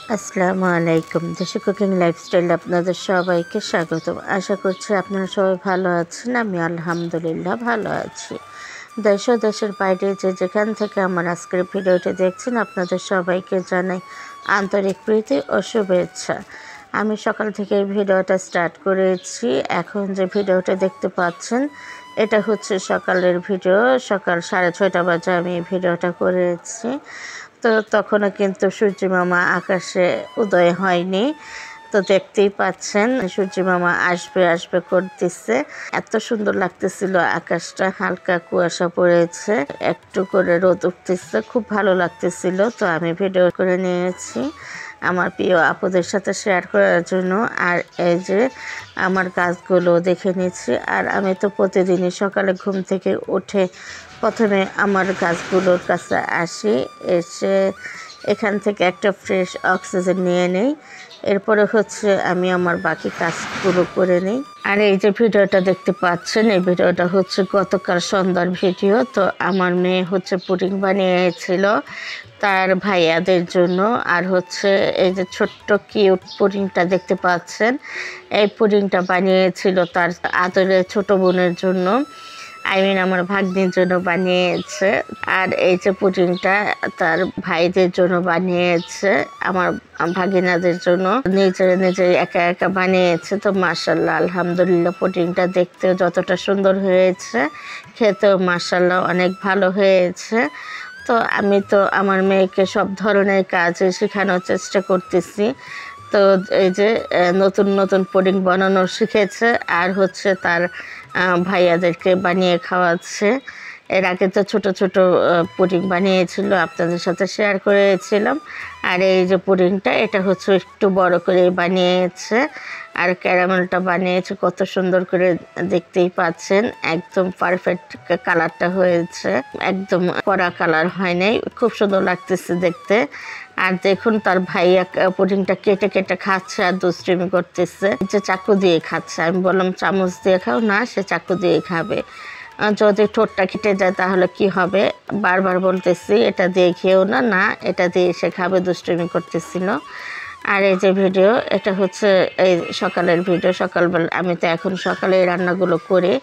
আসসালামু আলাইকুম। দেশি কুকিং লাইফস্টাইলে আপনাদের সবাইকে স্বাগতম। আশা করছি আপনারা সবাই ভালো আছেন। আমি আলহামদুলিল্লাহ ভালো আছি। দেশ ও দেশের বাইরে যেখান থেকে আমার আজকের ভিডিওটি দেখছেন আপনাদের সবাইকে জানাই আন্তরিক প্রীতি ও শুভেচ্ছা। আমি সকাল থেকে ভিডিওটা স্টার্ট করেছি। এখন যে ভিডিওটা দেখতে পাচ্ছেন এটা হচ্ছে সকালের ভিডিও। সকাল 6:30 বাজে আমি ভিডিওটা করেছি। তো তখনও কিন্তু সূর্য মামা আকাশে উদয় হয়নি। তো দেখতেই পাচ্ছেন সূর্য মামা আসবে আসবে করতেছে। এত সুন্দর লাগতেছিল আকাশটা, হালকা কুয়াশা পড়েছে, একটু করে রোদ উঠতেছে, খুব ভালো লাগতেছিল। তো আমি ভিডিও করে নিয়েছি আমার প্রিয় আপুদের সাথে শেয়ার করার জন্য। আর এই যে আমার গাছগুলো দেখে নিচ্ছি। আর আমি তো প্রতিদিনই সকালে ঘুম থেকে উঠে প্রথমে আমার গাছগুলোর কাছে আসি, এসে এখান থেকে একটা ফ্রেশ অক্সিজেন নিয়ে নেই। এরপরে হচ্ছে আমি আমার বাকি কাজগুলো করে নিই। আর এই যে ভিডিওটা দেখতে পাচ্ছেন, এই ভিডিওটা হচ্ছে গতকাল সন্ধ্যার ভিডিও। তো আমার মেয়ে হচ্ছে পুডিং বানিয়েছিল তার ভাইয়াদের জন্য। আর হচ্ছে এই যে ছোট্ট কিউট পুডিংটা দেখতে পাচ্ছেন, এই পুডিংটা বানিয়েছিল তার আদরের ছোট বোনের জন্য, আমার ভাগ্নির জন্য বানিয়েছে। আর এই যে পুডিংটা তার ভাইদের জন্য বানিয়েছে, আমার ভাগিনাদের জন্য নিজে একা একা বানিয়েছে। তো মাশাআল্লাহ আলহামদুলিল্লাহ, পুডিংটা দেখতেও যতটা সুন্দর হয়েছে, খেতেও মাশাআল্লাহ অনেক ভালো হয়েছে। তো আমি তো আমার মেয়েকে সব ধরনের কাজ শেখানোর চেষ্টা করতেছি। তো এই যে নতুন নতুন পুডিং বানানো শিখেছে আর হচ্ছে তার ভাইয়াদেরকে বানিয়ে খাওয়াচ্ছে। এর আগে তো ছোট ছোট পুডিং বানিয়েছিল, আপনাদের সাথে শেয়ার করেছিলাম। আর এই যে পুডিংটা, এটা হচ্ছে একটু বড় করে বানিয়েছে। আর ক্যারামেলটা বানিয়েছে কত সুন্দর করে, দেখতেই পাচ্ছেন একদম পারফেক্ট কালারটা হয়েছে, একদম কড়া কালার হয় নাই, খুব সুন্দর লাগতেছে দেখতে। আর দেখুন তার ভাইয়া পুডিংটা কেটে কেটে খাচ্ছে আর দুষ্টুমি করতেছে, যে চাকু দিয়ে খাচ্ছে। আমি বললাম চামচ দিয়ে খাও, না সে চাকু দিয়ে খাবে। যদি ঠোঁটটা কেটে যায় তাহলে কি হবে, বারবার বলতেছি এটা দিয়ে খেয়েও না, না এটা দিয়ে সে খাবে, দুষ্টুমি করতেছিল। আর এই যে ভিডিও, এটা হচ্ছে এই সকালের ভিডিও। সকালবেলা আমি তো এখন সকালে এই রান্নাগুলো করে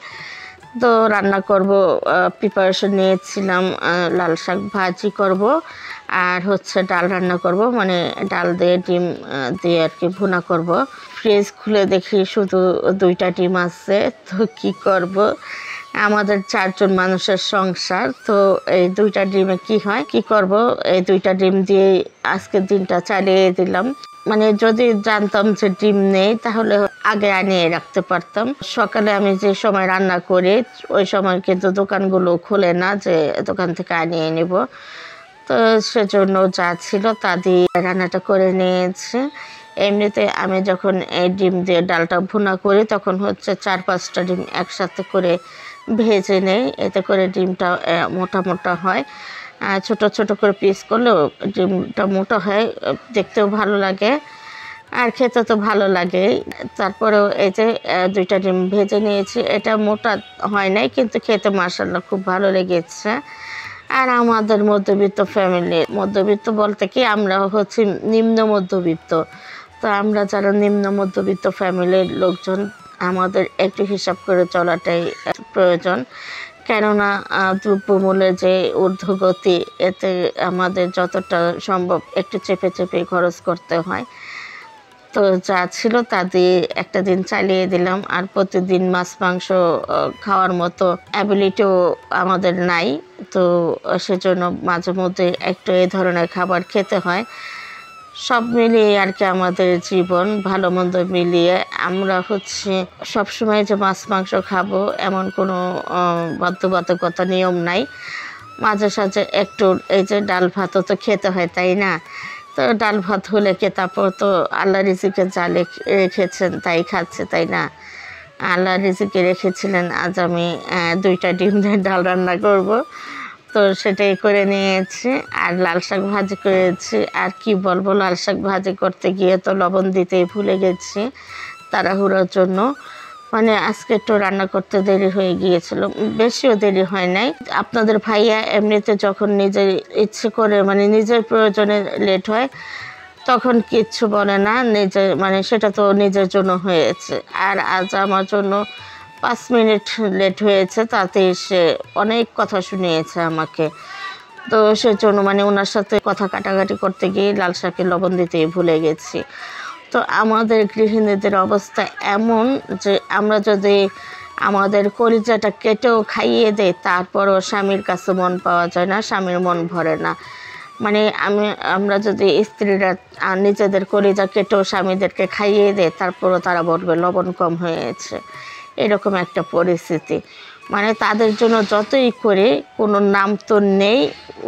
তো রান্না করব, প্রিপারেশন নিয়েছিলাম। লাল শাক ভাজি করব আর হচ্ছে ডাল রান্না করব, মানে ডাল দিয়ে ডিম দিয়ে আর কি ভুনা করব। ফ্রিজ খুলে দেখি শুধু 2টা ডিম আছে। তো কি করব, আমাদের 4জন মানুষের সংসার, তো এই 2টা ডিমে কি হয়, কি করব, এই 2টা ডিম দিয়ে আজকের দিনটা চালিয়ে দিলাম। মানে যদি জানতাম যে ডিম নেই তাহলে আগে আনিয়ে রাখতে পারতাম। সকালে আমি যে সময় রান্না করি ওই সময় কিন্তু দোকানগুলো খোলে না যে দোকান থেকে আনিয়ে নেব। তো সেজন্য যা ছিল তা দিয়ে রান্নাটা করে নিয়েছি। এমনিতে আমি যখন এই ডিম দিয়ে ডালটা ভুনা করি তখন হচ্ছে 4-5টা ডিম একসাথে করে ভেজে নেই, এতে করে ডিমটা মোটা মোটা হয়। ছোট ছোট করে পিস করলেও ডিমটা মোটা হয়, দেখতেও ভালো লাগে আর খেতে তো ভালো লাগে। তারপরেও এই যে 2টা ডিম ভেজে নিয়েছি, এটা মোটা হয় নাই কিন্তু খেতে মাশাআল্লাহ খুব ভালো লেগেছে। আর আমাদের মধ্যবিত্ত ফ্যামিলি, মধ্যবিত্ত বলতে কি আমরা হচ্ছে নিম্ন মধ্যবিত্ত, তো আমরা যারা নিম্ন মধ্যবিত্ত ফ্যামিলির লোকজন, আমাদের একটু হিসাব করে চলাটাই প্রয়োজন। কেননা দ্রব্যমূল্যের যে ঊর্ধ্বগতি, এতে আমাদের যতটা সম্ভব একটু চেপে চেপে খরচ করতে হয়। তো যা ছিল তা দিয়ে একটা দিন চালিয়ে দিলাম। আর প্রতিদিন মাছ মাংস খাওয়ার মতো অ্যাবিলিটিও আমাদের নাই, তো সেজন্য মাঝে মধ্যে একটু এই ধরনের খাবার খেতে হয়। সব মিলিয়ে আর কি আমাদের জীবন, ভালো মন্দ মিলিয়ে আমরা হচ্ছে সবসময় যে মাছ মাংস খাবো এমন কোনো বাধ্যবাধকতা নিয়ম নাই। মাঝে সাঝে একটু এই যে ডাল ভাতও তো খেতে হয়, তাই না? তো ডাল ভাত হলে কি তারপর তো আল্লাহ রিজিকে যা রেখেছেন তাই খাচ্ছে, তাই না? আল্লাহ রিজিকে রেখেছিলেন আজ আমি 2টা ডিম দিয়ে ডাল রান্না করব, তো সেটাই করে নিয়েছি। আর লাল শাক ভাজি করেছি। আর কি বলবো, লাল শাক ভাজি করতে গিয়ে তো লবণ দিতেই ভুলে গেছি তাড়াহুড়োর জন্য। মানে আজকে একটু রান্না করতে দেরি হয়ে গিয়েছিল, বেশিও দেরি হয় নাই। আপনাদের ভাইয়া এমনিতে যখন নিজের ইচ্ছে করে, মানে নিজের প্রয়োজনে লেট হয়, তখন কিচ্ছু বলে না, নিজে মানে সেটা তো নিজের জন্য হয়েছে। আর আজ আমার জন্য 5 মিনিট লেট হয়েছে, তাতে সে অনেক কথা শুনিয়েছে আমাকে। তো সেজন্য মানে ওনার সাথে কথা কাটাকাটি করতে গিয়ে লাল শাকে লবণ দিতেই ভুলে গেছি। তো আমাদের গৃহিণীদের অবস্থা এমন যে আমরা যদি আমাদের কলিজাটা কেটেও খাইয়ে দেয়, তারপরও স্বামীর কাছে মন পাওয়া যায় না, স্বামীর মন ভরে না। মানে আমরা যদি স্ত্রীরা নিজেদের কলিজা কেটেও স্বামীদেরকে খাইয়ে দেয়, তারপরও তারা বলবে লবণ কম হয়েছে। এরকম একটা পরিস্থিতি। মানে তাদের জন্য যতই করে কোনো নাম তো নেই,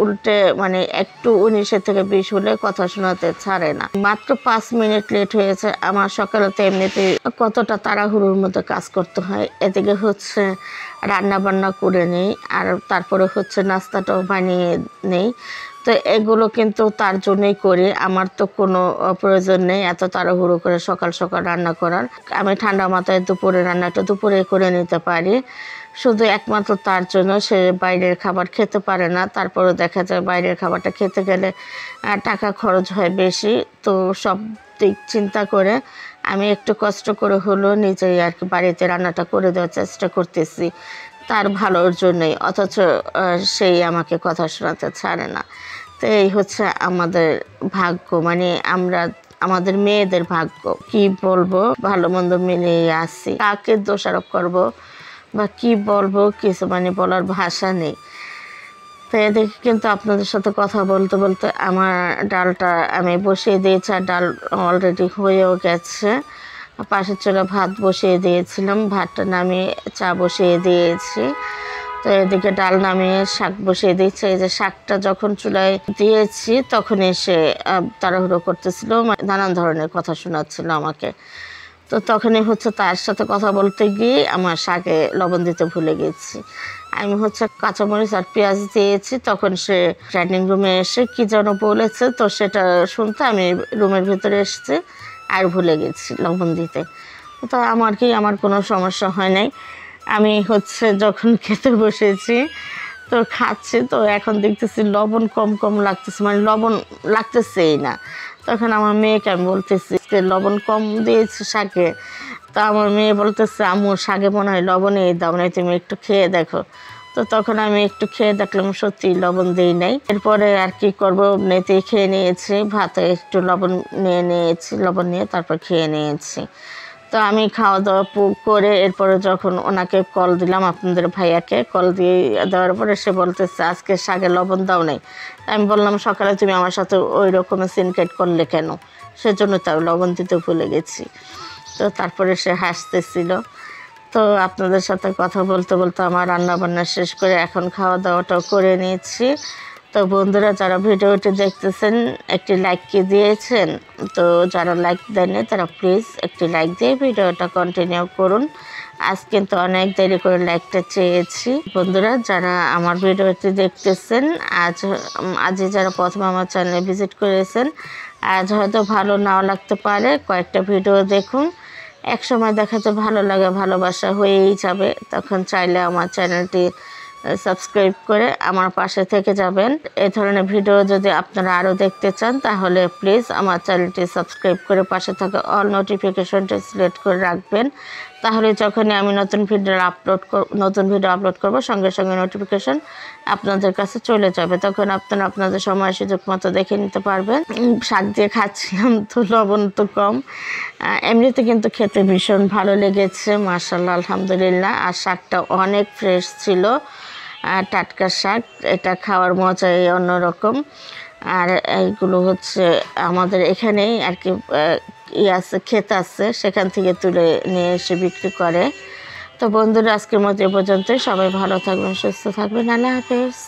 উল্টে মানে একটু 19 থেকে 20 হলে কথা শোনাতে ছাড়ে না। মাত্র 5 মিনিট লেট হয়েছে। আমার সকালে তো এমনিতে কতটা তাড়াহুড়োর মধ্যে কাজ করতে হয়, এদিকে হচ্ছে রান্না বান্না করে নেই, আর তারপরে হচ্ছে নাস্তাটাও বানিয়ে নেই। তো এগুলো কিন্তু তার জন্যই করি, আমার তো কোনো প্রয়োজন নেই এত তাড়াহুড়ো করে সকাল সকাল রান্না করার। আমি ঠান্ডা মাথায় দুপুরে রান্নাটা দুপুরে করে নিতে পারি, শুধু একমাত্র তার জন্য। সে বাইরের খাবার খেতে পারে না, তারপরে দেখা যায় বাইরের খাবারটা খেতে গেলে টাকা খরচ হয় বেশি। তো সব দিক চিন্তা করে আমি একটু কষ্ট করে হলেও নিজেই আর কি বাড়িতে রান্নাটা করে দেওয়ার চেষ্টা করতেছি তার ভালোর জন্যই, অথচ সেই আমাকে কথা শোনাতে ছাড়ে না। তো এই হচ্ছে আমাদের ভাগ্য, মানে আমরা আমাদের মেয়েদের ভাগ্য। কি বলবো, ভালো মন্দ মিলিয়ে আসি, কাকে দোষারোপ করব বা কি বলবো, কিছু মানে বলার ভাষা নেই। তো এদিকে কিন্তু আপনাদের সাথে কথা বলতে বলতে আমার ডালটা আমি বসিয়ে দিয়েছি, আর ডাল অলরেডি হয়েও গেছে। পাশের চুলা ভাত বসিয়ে দিয়েছিলাম, ভাতটা নামিয়ে চা বসিয়ে দিয়েছি। তো এদিকে ডাল নামিয়ে শাক বসিয়ে দিয়েছে। এই যে শাকটা যখন চুলায় দিয়েছি তখন এসে তাড়াহুড়ো করতেছিল, নানান ধরনের কথা শোনাচ্ছিল আমাকে। তো তখনই হচ্ছে তার সাথে কথা বলতে গিয়ে আমার শাকে লবণ দিতে ভুলে গেছি। আমি হচ্ছে কাঁচামরিচ আর পেঁয়াজ দিয়েছি, তখন সে ডাইনিং রুমে এসে কী যেন বলেছে, তো সেটা শুনতে আমি রুমের ভিতরে এসেছি আর ভুলে গেছি লবণ দিতে। তো আমার কোনো সমস্যা হয় নাই। আমি হচ্ছে যখন খেতে বসেছি তো খাচ্ছি, তো এখন দেখতেছি লবণ কম কম লাগতেছে, মানে লবণ লাগতেছেই না। তখন আমার মেয়েকে আমি বলতেছি যে লবণ কম দিয়েছি শাকে। তো আমার মেয়ে বলতেছে আম্মু শাকে মনে হয় লবণই দাও নাই, তুমি একটু খেয়ে দেখো। তো তখন আমি একটু খেয়ে দেখলাম সত্যি লবণ দিই নাই। এরপরে আর কি করবো, এমনিতেই খেয়ে নিয়েছি, ভাতে একটু লবণ নিয়েছি, লবণ নিয়ে তারপর খেয়ে নিয়েছি। তো আমি খাওয়া দাওয়া করে এরপরে যখন ওনাকে কল দিলাম, আপনাদের ভাইয়াকে কল দিয়ে দেওয়ার পরে সে বলতেছে আজকে শাকে লবণ দাও নাই। আমি বললাম সকালে তুমি আমার সাথে ওই রকমের সিনকেট করলে কেন, সেজন্য তাও লবণ দিতে ভুলে গেছি। তো তারপরে সে হাসতেছিল। তো আপনাদের সাথে কথা বলতে বলতে আমার রান্নাবান্না শেষ করে এখন খাওয়া দাওয়াটাও করে নিয়েছি। তো বন্ধুরা যারা ভিডিওটি দেখতেছেন একটি লাইক কি দিয়েছেন, তো যারা লাইক দেননি তারা প্লিজ একটি লাইক দিয়ে ভিডিওটা কন্টিনিউ করুন। আজ কিন্তু অনেক দেরি করে লাইকটা চেয়েছি। বন্ধুরা যারা আমার ভিডিওটি দেখতেছেন, আজই যারা প্রথমে আমার চ্যানেলে ভিজিট করেছেন, আজ হয়তো ভালো নাও লাগতে পারে, কয়েকটা ভিডিও দেখুন, একসময় দেখাতে ভালো লাগে, ভালোবাসা হয়েই যাবে। তখন চাইলে আমার চ্যানেলটি সাবস্ক্রাইব করে আমার পাশে থেকে যাবেন। এই ধরনের ভিডিও যদি আপনারা আরও দেখতে চান তাহলে প্লিজ আমার চ্যানেলটি সাবস্ক্রাইব করে পাশে থাকা অল নোটিফিকেশনটি সিলেক্ট করে রাখবেন। তাহলে যখনই আমি নতুন ভিডিও আপলোড করব সঙ্গে সঙ্গে নোটিফিকেশন আপনাদের কাছে চলে যাবে, তখন আপনারা আপনাদের সময় সুযোগ মতো দেখে নিতে পারবেন। শাক দিয়ে খাচ্ছিলাম তো লবণ তো কম, এমনিতে কিন্তু খেতে ভীষণ ভালো লেগেছে, মাশাআল্লাহ আলহামদুলিল্লাহ। আর শাকটা অনেক ফ্রেশ ছিল, টাটকা শাক, এটা খাওয়ার মজাই অন্যরকম। আর এইগুলো হচ্ছে আমাদের এখানেই আর কি আছে, ক্ষেত আছে, সেখান থেকে তুলে নিয়ে এসে বিক্রি করে। তো বন্ধুরা আজকের মতো এ পর্যন্তই, সবাই ভালো থাকবেন, সুস্থ থাকবেন, আল্লাহ হাফেজ।